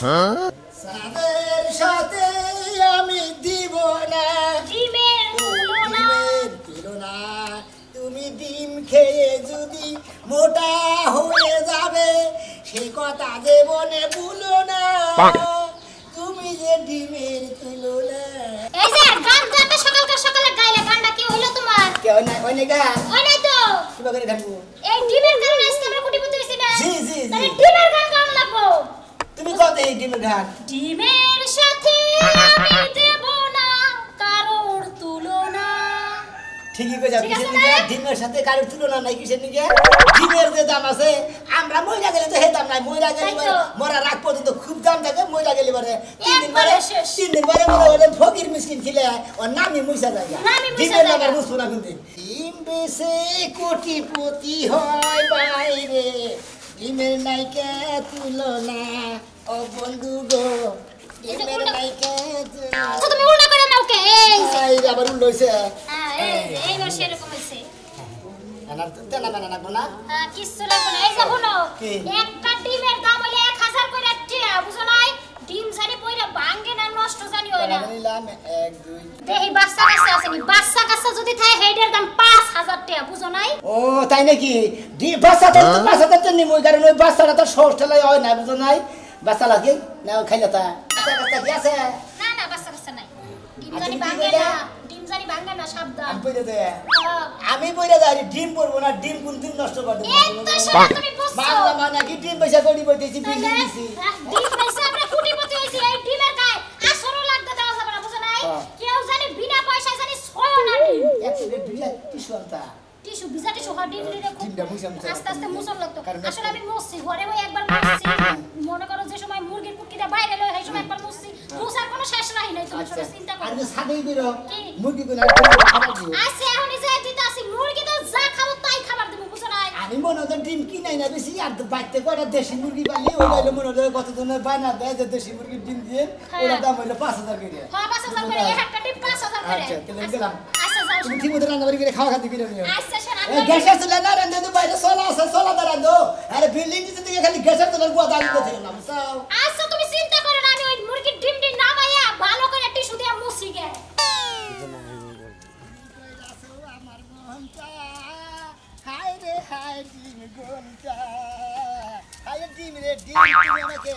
সাদের সাথে আমি দিব না ডিমের তুলনা তুমি ডিম খেয়ে যদি মোটা হয়ে যাবে সে কথা জীবনে ভুলো না তুমি যে ডিমের তুলনা। এই যে গানটা তো সকালে গাইলে গানটা কি হইলো তোমার? কে ওই না গান ওই নাই তো কিবা করে গানবো এই ডিমের গান আজকে আমরা কুটিপতি হইছি না জি জি তাহলে ডিমের গান গান লাগবো। তুমি কত এই ডিমের গান ডিমের সাথে আমি দেব না কারোর তুলনা। ঠিকই কইছা কিসের নিগে ডিমের সাথে কারোর তুলনা নাই কিসের নিগে ডিমের যে দাম আছে আমরা মইরা গেলে তো হে দাম নাই মইরা গেলে মরা রাগ পর্যন্ত খুব দাম থাকে মইরা গেলে বারে 3 দিন পরে মরে ফকির মিসকিন খিলে ওর নামই মুইসা যায় ডিমের নাম আর বুঝছো না কিন্তু ডিম বেচে কোটিপতি হয় বাইরে ডিমের নাইকা তুলনা ও বন্ধু গো ডিমের নাইকা তো তুমি উল্টা করে নাও কে এই আবার উল্টো হইছে এই বর্ষ এরকম হইছে না তেনা না না না কিছু লাগবে না। এই যে শুনো একটা ডিমের দাম হইলে 1000 করে টাকা বুঝো নাই ডিম জানি পয়রা ভাঙে না নষ্ট জানি হয় না। নিলাম 1 2 দেহি বাচ্চা কাছে আসেনি বাচ্চা কাছে যদি থাকে হেডের দাম 5000 টাকা বুঝো নাই। ও তাই নাকি বাচ্চাটা তো 5000 টাকা নিমই কারণ ওই বাচ্চাটা তো সহজ ঠেলাই হয় না বুঝো নাই বাচ্চা লাগে না খাইলা তা আচ্ছা আচ্ছা কি আছে না না বাচ্চা কাছে নাই ডিম জানি ভাঙে না ডিম জানি ভাঙে না সাবধান আমি বইরে দে আমি বইরে যাই ডিম পড়বো না ডিম কোন দিন নষ্ট করে দেব এত সময় তুমি বুঝছো বাংলা মানে কি ডিম পয়সা করি বইতেছি বিল্ডিং দিছি ডিম পয়সা আমরা কোটিপতি হইছি এই ডিমের গায় আসরও লাগতে দেওয়া যাবে না বুঝো নাই কেউ জানি বিনা পয়সায় জানি ছয় না ডিম এক সেকেন্ড বিলা টিস্যু আনতা টিস্যু ভিজা টিস্যু হা ডিম দিলে খুব ডিমটা মুছাম আস্তে আস্তে মুছন লাগতো আসলে আমি মুছছি ঘরে ওই একবার মুছছি মনে করো যে সময় মুরগির কুটকিটা বাইরে লই সেই সময় একবার মুছছি মুছার কোনো শেষ নাই নাই তুমি ছোট চিন্তা করো আর যে সাদেই দিরো কি? মুরগি কোনা খাবার দিও আচ্ছা এখনই যে দিতে আসি মুরগি তো যা খাবো তাই খাবার দেব বুঝো নাই আমি মনে হয় ডিম কিনাই না বেশি আর বাইতে করে দেশি মুরগি পালি ওটা হলো মনে হয় কত জনের বায়না দেয় যে দেশি মুরগির ডিম দিয়ে ওটা দাম হলো 5000 করে হ্যাঁ 5000 করে একটা ডিম 5000 করে আচ্ছা তাহলে গেলাম আচ্ছা যাও তুমি ঠিক মতো রান্না করে খাওয়া খাতে করে নিও আচ্ছা শোন গ্যাসের চুলা না রান্ধে তো বাইরে সোলা আছে সোলা দা রান্ধো আরে বিল্ডিং দিতে থেকে খালি গ্যাসের চুলার গুয়া দাঁড়িয়ে থেকে না বুঝাও আচ্ছা তুমি চিন্তা করো না আমি ওই মুরগির ডিমটি নামাইয়া ভালো করে টিস্যু দিয়ে মুছি গে আমার মনটা হায় রে হায় ডিম গোলটা হায় ডিম রে ডিম তুমি আমাকে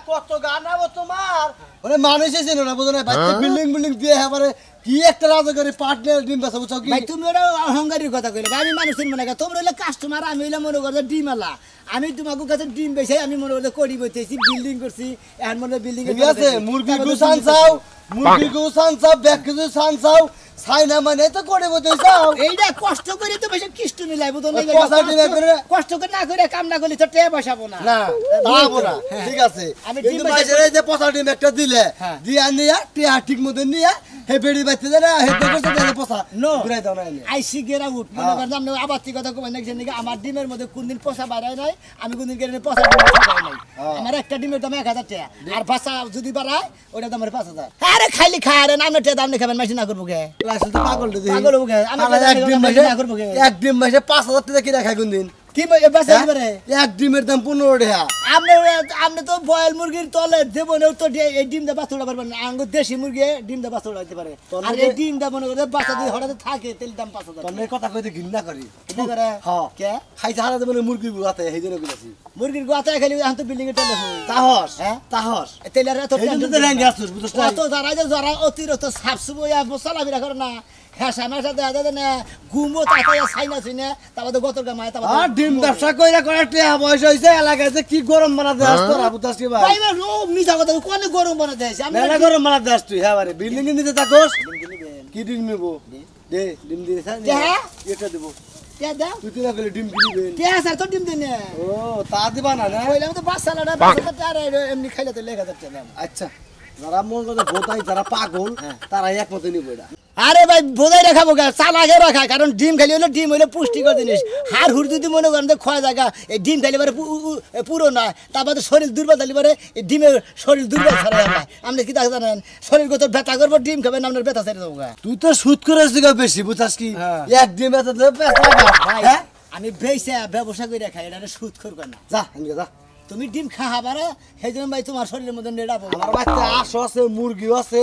কত গান আবো তোমার মানে মানুষ এসে না বুঝো না বাচ্চা বিল্ডিং বিল্ডিং দিয়ে এবারে কি একটা রাজা পার্টনার ডিম বেচা বুঝছো কি ভাই তুমি ওরা অহংকারীর কথা কইলে ভাই আমি মানুষের মনে করি তোমরা হইলে কাস্টমার আমি হইলে মনে করো ডিম আলা আমি তোমাকে কাছে ডিম বেচাই আমি মনে করো করি বইতেছি বিল্ডিং করছি এখন মনে বিল্ডিং ঠিক আছে মুরগি গুসান চাও মুরগি গুসান চাও ব্যাগ কিছু সান চাও ছাই না মানে তো করে বইতে চাও এইটা কষ্ট করে তো বেশি কিষ্ট নিলাই বুঝো না কষ্ট করে না করে কাম না করলে তো টেয়া বসাবো না না তাবো না ঠিক আছে আমি কিন্তু মাইজের এই যে পচা ডিম একটা দিলে দিয়া নিয়া টিয়া ঠিক মতো নিয়া হে বেড়ি বাইতে দেনা হে তো করতে দেনা পচা নো ঘুরাই দাও না আইসি গেরা উঠ মনে করলাম না আবার ঠিক কথা কই নাকি জানি আমার ডিমের মধ্যে কোনদিন পচা বাড়ায় নাই আমি কোনদিন গেরে পচা ডিম বাড়ায় নাই আমার একটা ডিমের দাম 1000 টাকা আর বাসা যদি বাড়ায় ওটা দাম 5000 আরে খাইলি খায় আরে না তে দাম খাবেন মাইছি না করব গে আসলে তো পাগল রে পাগল হবো গে আমি না করব গে এক ডিম মাসে 5000 টাকা কি রাখাই কোনদিন কি বাসা দিবারে এক ডিমের দাম 15 টাকা আপনি তো বয়েল মুরগির তলে দেব না তো এই ডিম দা বাছুড়া পারবেন না আঙ্গুর দেশি মুরগি ডিম দা বাছুড়া হইতে পারে আর এই ডিম দা মনে করে বাচ্চা যদি হঠাৎ থাকে তেল দাম 5000 তুমি কথা কইতে ঘৃণা করি এটা করে হ্যাঁ কে খাইতে হারা দেব মুরগি গুয়াতে এই জন্য কইছি মুরগির গোয়াতে খালি এখন তো বিল্ডিং এ তেলে হই তাহস হ্যাঁ তাহস তেলের এত এই জন্য তো রেঙ্গে আসছিস বুঝছ না তো যারা অতিরিক্ত সাফসুবইয়া মশলাবিরা করে না হ্যাঁ সামাসা দেয়া না ঘুমো তাতে সাইনা শুনে তারপরে গতর গামায় আর ডিম ব্যবসা কইরা করে টিয়া বয়স হইছে এলাকায় যে কি গরম বানা দেস তোরা বুঝাস কি ভাই ভাই ও মিছা কথা কোনে গরম বানা দেয় আমি মেলা গরম বানা দেস তুই হ্যাঁ বারে বিল্ডিং এ নিতে থাকোস কি ডিম নিব দে ডিম দিয়ে হ্যাঁ এটা দেব কে দাও তুই না গেলে ডিম দিবি কে স্যার তো ডিম দিন ও তা দিবা না না কইলাম তো বাসালাটা বাসাটা আর এমনি খাইলে তো 1000 টাকা দাম আচ্ছা যারা মন করে বোতাই যারা পাগল তারা একমত নিব এটা আরে ভাই বোঝাই রাখাবো গা চালাকে রাখা কারণ ডিম খালি হলো ডিম হইলে পুষ্টিকর জিনিস হাড় হুড় যদি মনে করেন যে ক্ষয় জায়গা এই ডিম খালি পারে পুরো না তারপরে শরীর দুর্বল থাকলে পারে এই ডিমের শরীর দুর্বল ছাড়া আমরা আপনি কি দেখা জানেন শরীর কত ব্যথা করবো ডিম খাবেন আপনার ব্যথা ছেড়ে দেবো গা তুই তো সুদ করেছিস বেশি বুঝাস কি এক ডিম এত ভাই আমি বেশি ব্যবসা করে খাই এটা সুদ করবো না যা যা তুমি ডিম খাহাবারে সেই জন্য ভাই তোমার শরীরের মধ্যে নেড়া পড়বে আমার বাড়িতে আঁশও আছে মুরগিও আছে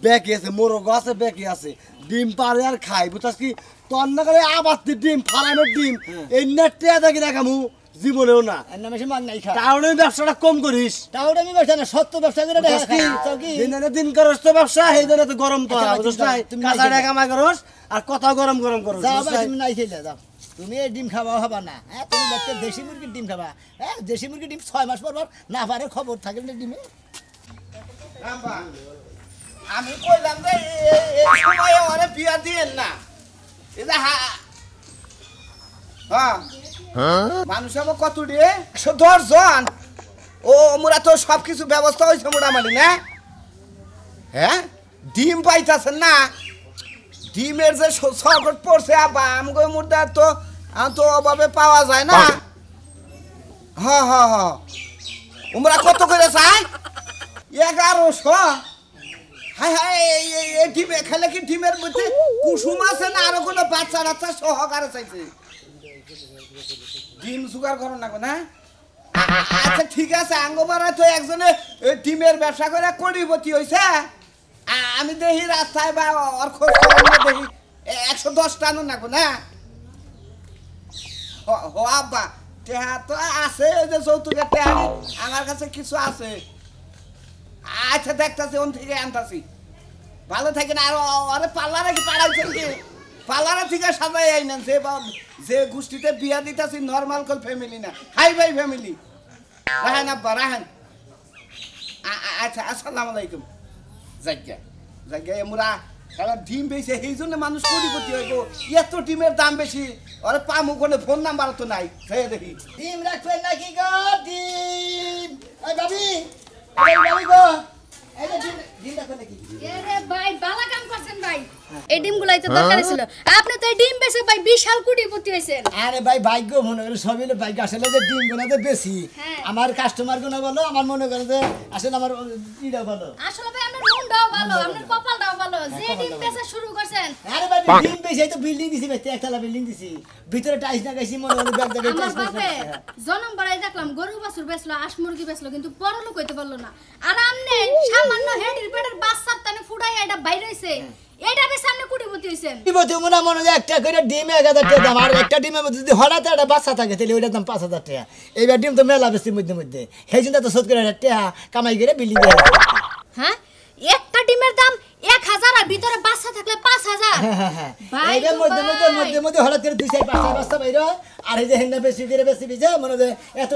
বেকি আছে মোরগও আছে বেকি আছে ডিম পারে আর খাই বুঝছস কি তোর না করে আবার ডিম ফার্মের ডিম এই নেটে দেখি দেখামু জীবনেও না এর নামে সে মাগ নাই খা টাউনের ব্যবসাটা কম করিস তাহলে আমি ব্যবসা না সত্য ব্যবসা করে দেখা বুঝছস কি? দিনে দিন করস তো ব্যবসা সেই জন্য তো গরম তো আচ্ছা, বুঝছস তুমি না তুমি কাঁচা নাই টাকা কামাই করস আর কথা গরম গরম করস যাও বুঝছস? ভাই তুমি নাই খেলে যাও তুমি এই ডিম খাওয়া হবে না হ্যাঁ তুমি বাচ্চা দেশি মুরগির ডিম খাবা হ্যাঁ দেশি মুরগির ডিম 6 মাস পর পর না পারে খবর থাকে না ডিমে আমি কইলাম যে এই সময়ে ওরে বিয়া দিয়েন না এটা হ্যাঁ মানুষ আবার কত রে 110 জন ও মোরা তো সব কিছু ব্যবস্থা হয়েছে মোটামুটি না হ্যাঁ ডিম পাইতাছেন না ডিমের যে সংকট পড়ছে আবা আমগো মুর্দা তো তো অভাবে পাওয়া যায় না হ্যাঁ হ্যাঁ হ্যাঁ ওমরা কত করে চাই 1100 হাই হাই এই ডিমে খেলে কি ডিমের মধ্যে কুসুম আছে না আরো কোনো বাচ্চা বাচ্চা সহকারে চাইছে ডিম সুগার করো না না আচ্ছা ঠিক আছে আঙ্গবারা তো একজনে ডিমের ব্যবসা করে কোটিপতি হইছে আমি দেখি রাস্তায় বা ওর খোঁজ খবর দেখি 110 টানো না না ও আব্বা টেহা তো আছে ওই যে যৌতুকের টেহা আমার কাছে কিছু আছে আচ্ছা দেখতাছি ওন থেকে আনতাছি ভালো থাকে না আর আরে পার্লারে কি পাড়াইছেন কি পার্লারে থেকে সাজাই আইনেন যে গোষ্ঠীতে বিয়া দিতাছি নর্মাল কল ফ্যামিলি না হাই ভাই ফ্যামিলি রাহেন আব্বা রাহেন আচ্ছা আসসালামু আলাইকুম জায়গা এমরা খেলা ডিম বেশি এই জন্য মানুষ কোটিপতি হইব এত ডিমের দাম বেশি আরে পামু কোনো ফোন নাম্বার তো নাই সে দেখি ডিম রাখবেন নাকি গো ডিম ওই ভাবি ওই ভাবি গো এই যে ডিম রাখবেন নাকি আরে ভাই বালা কাম করছেন ভাই এই ডিমগুলাই তো দরকার ছিল আপনি তো এই ডিম বেচে ভাই বিশাল কোটিপতি হইছেন আরে ভাই ভাগ্য মনে করে সবই হলো ভাগ্য আসলে যে ডিম গুনাতে বেশি হ্যাঁ। আমার কাস্টমার গুলো বলো আমার মনে করে যে আসলে আমার ইটা বলো আসলে ভাই আপনার মনটাও ভালো আপনার কপালটাও ভালো যে ডিম বেচা শুরু করছেন আরে ভাই ডিম বেশি এই তো বিল্ডিং দিছি ভাই একতলা বিল্ডিং দিছি ভিতরে টাইলস না গাইছি মনে করে ব্যাগ জায়গায় আমার টাইলস বাপে জনম বাড়াই দেখলাম গরু বাছুর বেচলো হাঁস মুরগি বেচলো কিন্তু বড় লোক হইতে পারলো না আর আমনে সামান্য হেডির পেটের বাচ্চার টানে ফুটাই এটা বাইরে হইছে এটা বেশ সামনে কোটিপতি হইছেন কি বলতে মনে মনে যে একটা করে ডিম 1000 টাকা দাম আর একটা ডিমের মধ্যে যদি হঠাৎ একটা বাচ্চা থাকে তাহলে ওইটার দাম 5000 টাকা এইবার ডিম তো মেলা বেশি মধ্যে সেই জন্য তো শোধ করে টাকা কামাই করে বিল্ডিং দিয়ে হ্যাঁ একটা ডিমের দাম 1000 আর ভিতরে বাচ্চা থাকলে 5000 ভাই এইটার মধ্যে হঠাৎ করে 2-4-5টা বাচ্চা বাইরে আর এই যে হেন্ডা বেশি করে বেশি বিজে মনে যে এত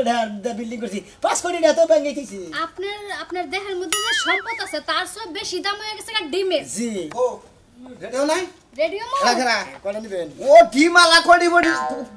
বিল্ডিং করছি 5 কোটি টাকা তো ব্যাংকে দিছি আপনার দেহের মধ্যে যে সম্পদ আছে তার সব বেশি দাম হয়ে গেছে ডিমের জি ও রেডিও নাই রেডিও মো রাখরা কোন নেবেন ও ডিমালা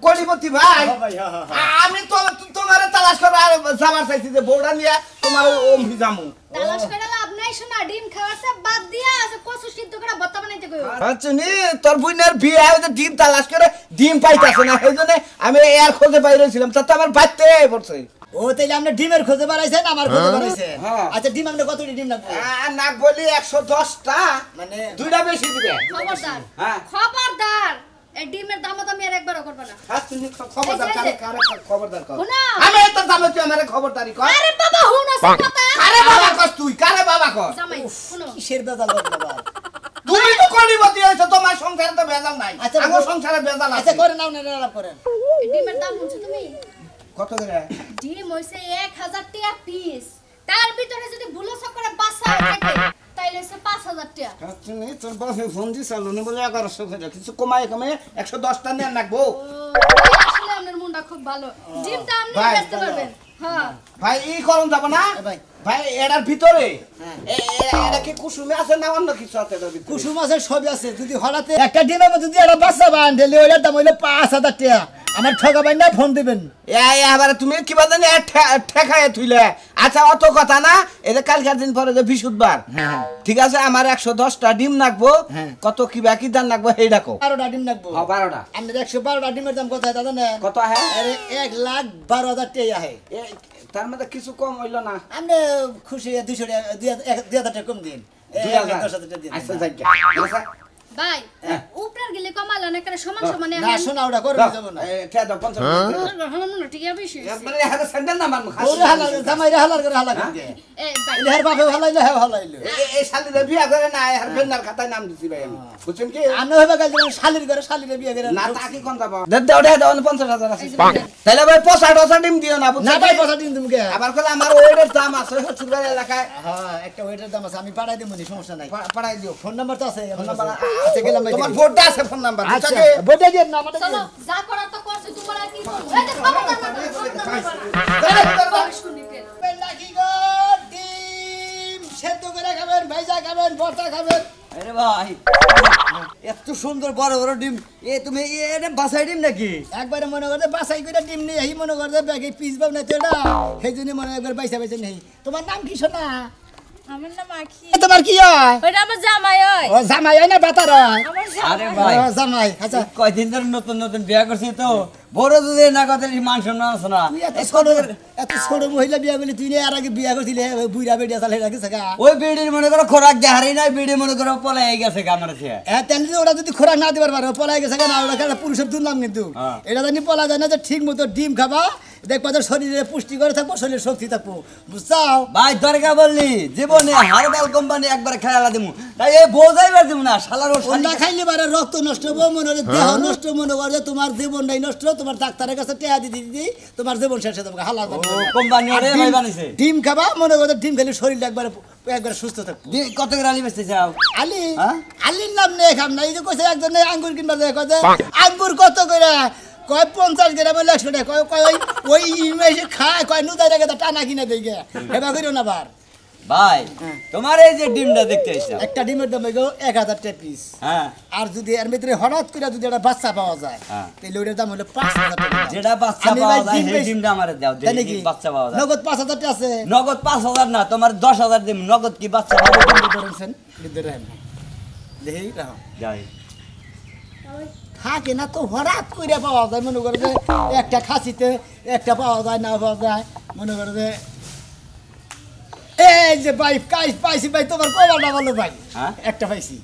কোটিপতি ভাই ভাই হ্যাঁ আমি তো তোমারে তালাশ করে আর যাবার চাইছি যে বউডা নিয়ে তোমার ওমভি জামু তালাশ করে লাভ নাই শোনা ডিম খাওয়াছে বাদ দিয়া আছে কচু সিদ্ধ করে ভর্তা বানাইতে কইও আচ্ছা নি তোর বুইনের বিয়ে হইতে ডিম তালাশ করে ডিম পাইতাছে না সেইজন্য আমি এর খোঁজে বাইরে ছিলাম তাতে আমার বাইতে পড়ছে ও তাইলে আপনি ডিমের খোঁজে বাড়াইছেন আমার খোঁজে বাড়াইছেন হ্যাঁ। আচ্ছা ডিম আপনি কতটি ডিম লাগবে না বলি 110টা মানে দুইটা বেশি দিবে খবরদার হ্যাঁ। খবরদার এই ডিমের দাম তো আমি আর একবারও করব না তুমি খবরদার এই যে, কারে খবরদার কর শোনো। আমি তো জানো তুই আমারে খবরদারি কর আরে বাবা হুন আছে কথা আরে বাবা কর তুই কারে বাবা কর জামাই শুনো কিসের বেজাল লাগবে বাবা তুমি তো কোটিপতি হইছো তোমার সংসারে তো ভেজাল নাই আচ্ছা, আমার সংসারে ভেজাল আছে আচ্ছা করেন না আলাপ করেন এই ডিমের দাম শুনছো তুমি কত করে ডিম হইছে 1000 টাকা পিস তার ভিতরে যদি ভুলো চক্করে বাচ্চা থাকে তাইলে হইছে 5000 টাকা তুমি তোর বাপে ফোন দিছালো নি বলে 1100 করে কিছু কমায় 110টা নিয়ে রাখবো ও আসলে আপনার মনটা খুব ভালো ডিমটা আপনি ভাই, বেচতে পারবেন হ্যাঁ ভাই ই করুন যাব না ভাই। ভাই এটার ভিতরে হ্যাঁ। এটা কি কুসুমে আছে না অন্য কিছু আছে এটার ভিতরে কুসুম আছে সবই আছে যদি হঠাৎ একটা ডিমের মধ্যে যদি একটা বাচ্চা বান দিলে ওইটার দাম হইলো 5000 টাকা আমার ঠকাবেন না ফোন দিবেন এবারে তুমি কি বলেন ঠেকায় থুইলে আচ্ছা অত কথা না এটা কালকের দিন পরে যে বৃহস্পতিবার হ্যাঁ ঠিক আছে আমার 110টা ডিম নাকবো হ্যাঁ। কত কি বাকি দাম নাকবো এই ডাকো 12টা ডিম লাগবো 12টা আমাদের 112টা ডিমের দাম কত হয় দাদা না কত হ্যাঁ আরে 1,12,000 টাকা হয় তার মধ্যে কিছু কম হইলো না আপনি খুশি 200 টাকা 2000 টাকা কম দিন 2000 10,000 টাকা দিন আচ্ছা যাই আচ্ছা ভাই উপরের গেলে কমালা না করে সমান সমান না শোনা ওটা করবে যাব না ঠেয়া দাও 50 হলো ঠিক আছে বেশি মানে হাতে স্যান্ডেল না মারমু ওরে হালা জামাই রে হালা করে হালা করে এই ভাই এর বাপে হালাইলো হে হালাইলো এই শালিরে বিয়া করে না আর ফেন্নার খাতায় নাম দিছি ভাই আমি বুঝছেন কি আমি হইবা গেল শালির ঘরে শালিরে বিয়ে করে না তাকে কোন দাও দাও দাও 50000 আছে তাহলে ভাই 50 ডিম দিও না না বুঝছেন ভাই পয়সা দিন তুমি কে আবার কইলে আমার ওইটার দাম আছে হচ্ছে এলাকায় হ্যাঁ একটা ওয়েটার দাম আছে আমি পাঠাই দেব নি সমস্যা নাই পাঠাই দিও ফোন নাম্বার তো আছে ফোন নাম্বার আছে গেলাম ভাই তোমার ফোনটা আছে ফোন নাম্বার আচ্ছা বুঝছাকে বইটা দিয়ে না আমাদের চলো যা করার তো করছে তোমার আর কি করব এই যে খবরদার পেল্লা কি গো ডিম সেদ্ধ করে খাবেন ভাইজা খাবেন ভর্তা খাবেন আরে ভাই এত সুন্দর বড় বড় ডিম তুমি এটা বাসাই ডিম নাকি একবারে মনে করতে বাসাই করে ডিম নেই এই মনে করতে ব্যাগে পিস পাব না তো এটা সেই জন্য মনে একবার বাইসা বাইসা নেই তোমার নাম কি শোনা আমার নাম আখি তোমার কি হয় ওইটা আমার জামাই হয় ও জামাই হয় না বাতার হয় আমার আরে ভাই ও, জামাই আচ্ছা কয়দিন ধরে নতুন নতুন বিয়া করছি তো বড় যদি না কথা মান সম্মান আছে না তুই এত ছোট মহিলা বিয়া করলি তুই আর আগে বিয়া করছিলি বুড়া বেড়িয়া চালে রাখিস গা ওই বিড়ির মনে করো খোরাক দেহারি নাই বিড়ি মনে করো পলাই গেছে আমার থেকে তেল ওরা যদি খোরাক না দিবার পারো পলাই গেছে কেন ওরা কেন পুরুষের দুর্নাম কিন্তু হ্যাঁ। এটা জানি পলা যায় না যে ঠিক মতো ডিম খাবা দেখবা তো শরীরে পুষ্টি করে থাকবো শরীরে শক্তি থাকবো বুঝছাও ভাই দরকার বললি জীবনে হারবাল কোম্পানি একবার খেলা দিমু তাই এই বোঝাইবার দিমু না শালার ওর অন্ডা খাইলে বারে রক্ত নষ্ট হবো মনে হয় দেহ নষ্ট মনে করে তোমার জীবনটাই নষ্ট তোমার ডাক্তারের কাছে টেয়া দিদি দিদি তোমার জীবন শেষ হয়ে তোমাকে হালা কোম্পানি ওরে ভাই বানিয়েছে ডিম খাবা মনে করে ডিম খেলে শরীরটা একবার সুস্থ থাকবো কত করে আলি বেচতে চাও আলি হ্যাঁ? আলির নাম নেই খাম না এই যে কইছে একজন আঙ্গুর কিনবা যায় কয় যে আঙ্গুর কত করে কয় 50 গ্রাম 100 টাকা কয় কয় ওই ইমেজে খায় কয় নুদাই রেখে টানা কিনে দেই গে হেবা কইরো না বার ভাই তোমার এই যে ডিমটা দেখতে আইছো একটা ডিমের দাম হইগো 1000 টাকা পিস হ্যাঁ আর যদি এর ভিতরে হঠাৎ করে যদি একটা বাচ্চা পাওয়া যায় হ্যাঁ। তাহলে ওটার দাম হলো 5000 টাকা যেটা বাচ্চা আমি পাওয়া ভাই যায় ডিম সেই বেশি- ডিমটা আমারে দাও তাই দেখি নাকি? কি বাচ্চা পাওয়া যায় নগদ 5000 টাকা আছে নগদ 5000 না তোমার 10000 দিম নগদ কি বাচ্চা পাবো ধরেছেন ধরেন দেখি রাখো যাই থাকে না তো হঠাৎ করে পাওয়া যায় মনে করে যে একটা খাসিতে একটা পাওয়া যায় না পাওয়া যায় মনে করে যে এই যে ভাই পাইছি ভাই তোমার কবাটা বলো ভাই হ্যাঁ? একটা পাইছি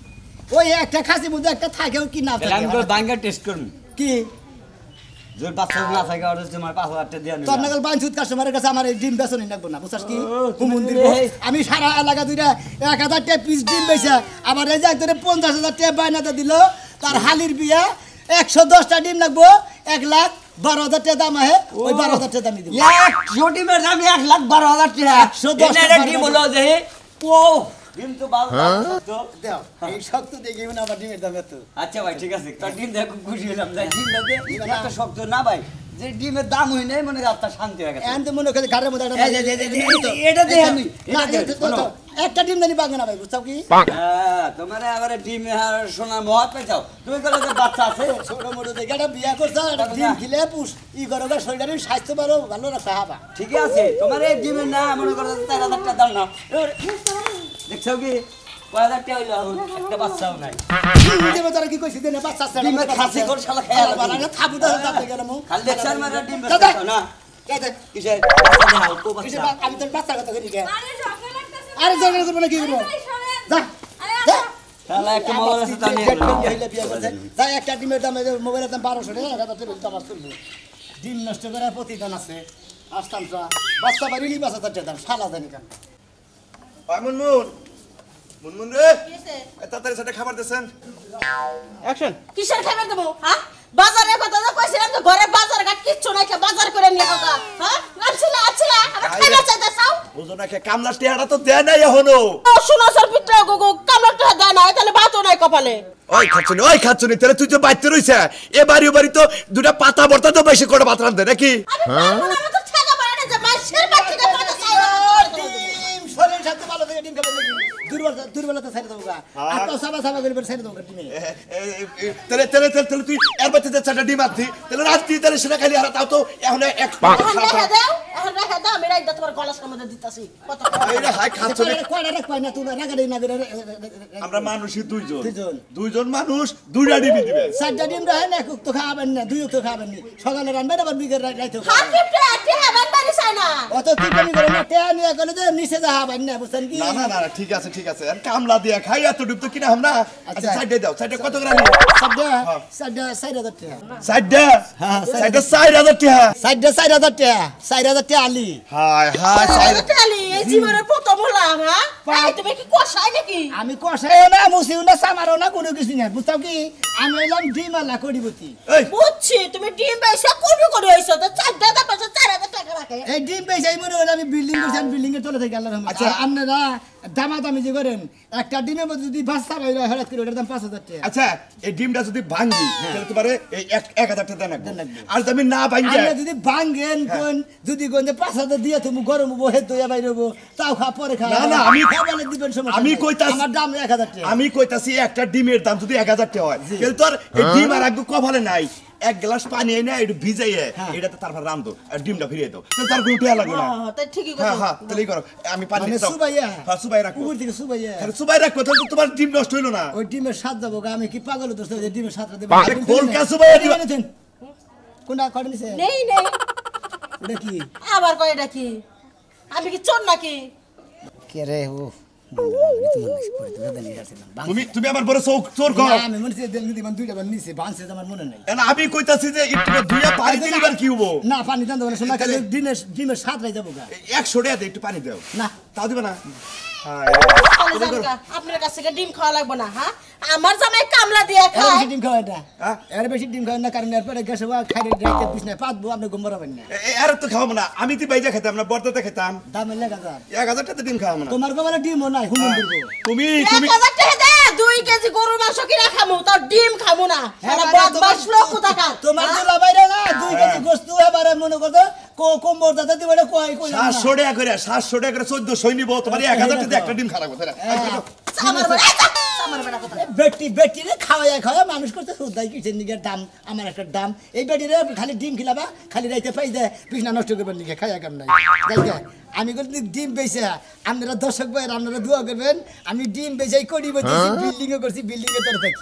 ওই একটা খাসি মধ্যে একটা থাকেও কি না তাহলে আমি থাকে তো বাঙ্গা টেস্ট করব কি যদি বাচ্চা না থাকে আর তোমার 5000 টাকা দিয়া তোর নিবা নাগাল বাঞ্চুত কাস্টমারের কাছে আমার এই ডিম বেচনি লাগবো না বুঝছাস কি তুমি হুমুন দিব এই- আমি সারা এলাকা দুইটা 1000 টাকা পিস ডিম বেচা আবার এই যে একজনে 50000 টাকা বায়নাতে দিল তার হালির বিয়া 110টা ডিম লাগবো 1,12,000 টাকা দাম আহে ওই 12,000 টাকা দামই দিব এক ডিমের দাম 1,12,000 টাকা 110 এটা ডিম হলো যে ও ডিম তো ভালো তো দাও এই শক্ত দেখি না আমার ডিমের দাম এত আচ্ছা ভাই ঠিক আছে তোর ডিম দেখো খুশি হলাম যাই ডিমটা দে এত শক্ত না ভাই যে ডিমের দাম হই নাই মনে আপনার শান্তি হয়ে গেছে এন তো মনে করে ঘরের মধ্যে এই যে, এটা দে আমি, না এটা দে, শোনো। একটা ডিম জানি বাগে না ভাই বুঝছাও কি হ্যাঁ তোমার আবার ডিম আর সোনার মহাত পেছাও তুমি বলে যে বাচ্চা আছে ছোট মোটো দেখে একটা বিয়া করছো একটা ডিম খিলে পুষ ই করো শরীরের স্বাস্থ্য ভালো ভালো রাখা হাবা ঠিক আছে তোমার এই ডিমের না মনে করো 4,000 টাকা দাম না দেখছো কি 5,000 টাকা হইলো একটা বাচ্চাও নাই ডিমে তোরা কি কইছিস দেনে বাচ্চা আছে ডিমের খাসি করে শালা খেয়া ভালো না থাবু দাও তাতে গেল মু খালি লেকচার মারা ডিম দাদা। বেচছো না কেটে কিসে বাচ্চা দে হালকো কিসে বাচ্চা আমি তোর বাচ্চা কথা কই কে আরে ঝগড়া লাগতেছে আরে জগের করব না কি করব যা যা শালা একটা মোবাইল আছে তা নিয়ে মহিলা বিয়া করছে যা একটা ডিমের দাম মোবাইলের দাম 1200 টাকা তুই দাম তুলবো ডিম নষ্ট করার প্রতিদান আছে আসতাম যা বাচ্চা বাড়িলি বাচ্চা তার দাম শালা জানি কেন মুনমুন রে তাড়াতাড়ি সেটা খাবার দেন অ্যাকশন কিসের খাবার দেবো হ্যাঁ বাজারের কথা তো কইছিলাম তো ঘরে বাজার ঘাট কিচ্ছু নাই বাজার করে নিয়ে কথা হ্যাঁ আচ্ছা আমার খাইলা চাইতে চাও বুঝো না কামলা টিয়াটা তো দেয় নাই এখনো ও শুনো স্যার পিত্রা গো কামড়টা দেয় না তাহলে ভাতও নাই কপালে ওই খাচ্ছনি তাহলে তুই তো বাইতে রইছে এ বাড়ি তো দুটা পাতা বর্তা তো বেশি করে ভাত রান্ধে নাকি আমি তো ঠেকা পারে না যে মাছের বাচ্চাটা কথা চাই ডিম শরীর স্বাস্থ্য ভালো থাকে ডিম খাবেন নাকি দুর্বলতা ছেড়ে দেবো গা আর তো সাবা করে ছেড়ে দেবো ডিমে তাহলে তুই এর বাচ্চা চারটা ডিম আনতি তাহলে রাত্রি তাহলে সেটা খালি আর তাও তো এখন এক দেখা দাও এখন রেখে দাও আমি রাইদা তোমার গলার সামনে দিতাছি কত এইটা হাই খাচ্ছ না কয়টা রে কয় না তুই রাগাড়ি না করে আমরা মানুষই দুইজন দুইজন। দুইজন মানুষ দুইটা ডিমি দিবে চারটা ডিম রাখে না এক তো খাবেন না দুইও তো খাবেন না সকালে রান্নার আবার বিকেল রাইতে হাকিমটা আটি হবেন বাড়ি চাই না অত টিপনি করে না টেয়া নিয়ে গেলে যে নিচে যা হবেন না বুঝছেন কি না না না না, ঠিক আছে আর কামলা দিয়া খাই এত ডুব তো কিনা আমরা আচ্ছা আচ্ছা। সাইডে দাও সাইডে কত করে নিও চারটা 4,000 টাকা সাইডে হ্যাঁ, সাইডে 4,000 টাকা চারটা 4,000 টাকা 4,000 টাকা আলি হায় হায় সাইডে টালি এই জীবনের প্রথম হলাম হ্যাঁ এই তুমি কি কষাই নাকি আমি কষাইও না মুছিও না সামারও না কোনো কিছু না বুঝতাম কি আমি এলাম ডিম আলা করিবতি এই বুঝছি তুমি ডিম বেচা কোন করে হইছো তো 4,000 পয়সা 4,000 টাকা রাখে এই ডিম পেয়েছি মনে হয় আমি বিল্ডিং করছি আমি বিল্ডিং এর তলে থেকে আল্লাহ রহমত আচ্ছা। আপনারা দামাদামি যে করেন একটা ডিমের মধ্যে যদি বাচ্চা বাইরে হঠাৎ করে ওটার দাম 5,000 টাকা আচ্ছা এই ডিমটা যদি ভাঙি তাহলে তোমারে এই 1,000 টাকা দেন দেন লাগবে। আর তুমি না ভাঙি আমরা যদি ভাঙ্গেন কোন যদি কোন যে 5,000 দিয়ে তুমি গরম হবো হে দইয়া বাইরে হবো তাও খা পরে খা না, না, আমি- খাবারে দিবেন সমস্যা আমি নাই। কইতাছি- আমার দাম 1,000 টাকা আমি কইতাছি একটা ডিমের দাম যদি 1,000 টাকা হয় তাহলে তোর এই ডিম আর একটু কভালে নাই এক গ্লাস পানি এনে একটু ভিজাইয়ে এটাতে তারপর রান্ধো আর ডিমটা ফিরিয়ে দাও তাহলে তার কোনো টিয়া লাগবে না তাই ঠিকই হ্যাঁ কথা হ্যাঁ তাহলেই করো আমি পানি মানে দাও। সুবাইয়া হ্যাঁ সুবাই রাখো পুকুর থেকে সুবাইয়া তাহলে সুবাই রাখো তাহলে তো তোমার ডিম নষ্ট হইলো না ওই ডিমের স্বাদ যাবো গা, আমি কি পাগল হতো যে ডিমের স্বাদটা দেবো আরে খোলকা সুবাইয়া দিবা। কোনটা কটা নিছে নেই ওটা কি আবার কয় এটা কি আমি কি চোর নাকি কে রে ও তুমি তুমি আমার বড় চোর কর আমি মনে হচ্ছে দেন দিবান দুইটা বার নিছে ভাঙছে আমার মনে নাই এখন আমি কইতাছি যে একটু দুইয়া পানি দিলে এবার কি হবো না পানি দান দেবো না শোনা খালি ডিমের স্বাদ রাই যাবো গা 100 টাকা দে একটু পানি দাও না তাও দিবে না হ্যাঁ তাহলে জানকা, আপনার কাছ থেকে ডিম খাওয়া লাগবে না হ্যাঁ আমার জামাই কামলা দিয়ে এর খায় বেশি ডিম খাওয়া এটা হ্যাঁ? এর বেশি ডিম খাওয়া না কারণ এরপরে গ্যাসে খাইলে রাইতে বিছনায় পাতবো আপনি ঘুম পারবেন না আর তো খাওয়াবো না আমি তো বাইজা খেতাম না বর্দাতে খেতাম দামে লেখা যান 1,000 টাকা ডিম খাওয়াবো না তোমার গোবরে ডিমও নাই হুমুন করবো তুমি 1,000 টাকা দে 2 কেজি গরুর মাংস কিনা খামু তো ডিম খামু না সারা হ্যাঁ, বদমাশ লোক কোথাকার তোমার দুলা বাইরে না 2 কেজি গোস্ত এবারে মনে করতো কোমর দাদা দিবে না কই কই 700 টাকা করে 1400 নিব তোমার 1,000 টাকা দিয়ে একটা ডিম খাওয়াবো তাহলে আমার বড় কথা বেটি রে খাওয়া মানুষ করতে সুদাই কিসের নিগের দাম আমার একটা দাম এই বেটি রে খালি ডিম খিলাবা খালি রাইতে পাই দে বিছনা নষ্ট করবেন নিগে খাওয়া কাম নাই যাইগা আমি কই ডিম বেচে আপনারা দর্শক ভাই আপনারা দোয়া করবেন আমি ডিম বেচাই করি বলতেছি বিল্ডিং এ করছি বিল্ডিং এর তরফ থাকি